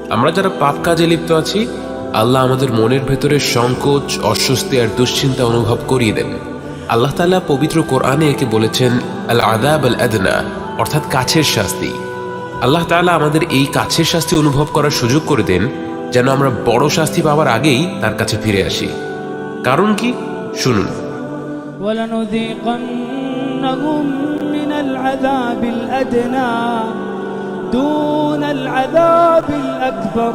আমরা যারা পাপ কাজে লিপ্ত আছি, আল্লাহ আমাদের মনের ভেতরে সংকোচ, অস্বস্তি আর দুশ্চিন্তা অনুভব করিয়ে দেন। আল্লাহ তাআলা পবিত্র কোরআনে একে বলেছেন আল আযাব আল আদনা, অর্থাৎ কাছের শাস্তি। আল্লাহ তাআলা আমাদের এই কাছের শাস্তি অনুভব করার সুযোগ করে দেন, যেন আমরা বড় শাস্তি পাওয়ার আগেই তার কাছে ফিরে আসি। কারণ কি? শুনুন। وَلَنُذِيقَنَّهُم مِّنَ الْعَذَابِ الْأَدْنَى دُونَ الْعَذَابِ الْأَكْبَرِ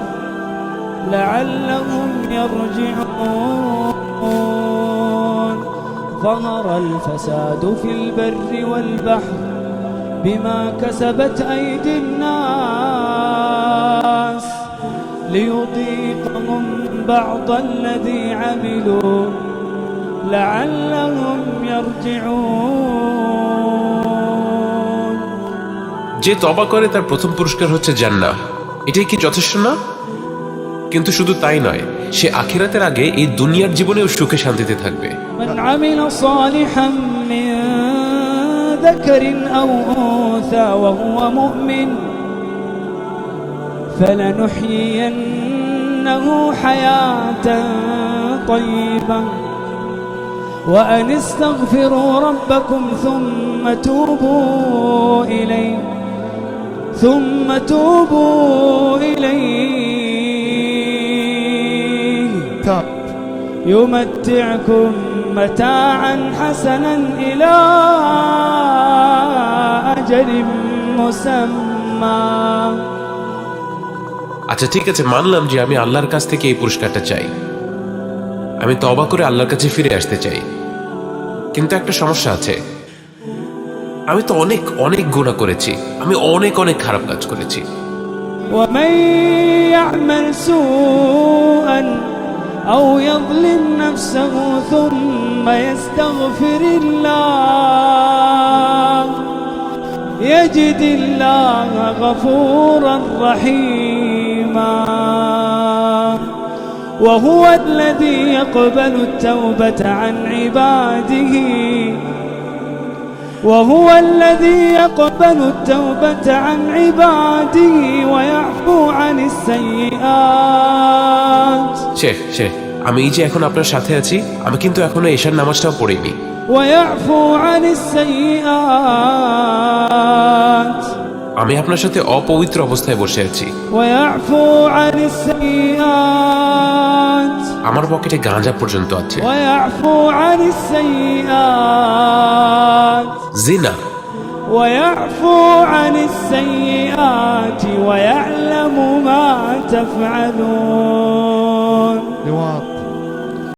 لَعَلَّهُمْ يَرْجِعُونَ ظَهَرَ الْفَسَادُ فِي الْبَرِّ وَالْبَحْرِ بِمَا كَسَبَتْ أَيْدِي النَّاسِ لِيُذِيقَهُم بَعْضَ الَّذِي عَمِلُوا لَعَلَّهُمْ يَرْجِعُونَ। যে তওবা করে তার প্রথম পুরস্কার হচ্ছে জান্নাহ। এটাই কি যথেষ্ট না? কিন্তু শুধু তাই নয়, সে আখিরাতের আগে এই দুনিয়ার জীবনেও সুখে শান্তিতে থাকবে। من عمل صالحا من ذكر أو أنثى وهو مؤمن فلنحيينه حياة طيبة وأن استغفروا ربكم ثم توبوا إليه يمتعكم متاعا حسنا إلى أجل مسمى। আচ্ছা ঠিক আছে, মানলাম যে আমি আল্লাহর কাছ থেকে এই পুরস্কারটা চাই, আমি তওবা করে আল্লাহর কাছে ফিরে আসতে চাই। কিন্তু একটা সমস্যা আছে, আমি তো অনেক অনেক গুনাহ করেছি, আমি অনেক অনেক খারাপ কাজ করেছি। ومن يعمل سوءا أو يظلم نفسه ثم يستغفر الله يجد الله غفورا رحيما وهو الذي يقبل التوبة عن عباده ويعفو عن السيئات। শেখ, আমি এই যে এখন আপনার সাথে আছি, আমি কিন্তু এখনো এশার নামাজটাও পড়িনি। ويعفو عن السيئات। আমি আপনার সাথে অপবিত্র অবস্থায় বসে আছি। ويعفو عن السيئات। আমার পকেটে গাঁজা পর্যন্ত আছে। ويعفو عن السيئات। জিনা। ويعفو عن السيئات ويعلم ما تفعلون।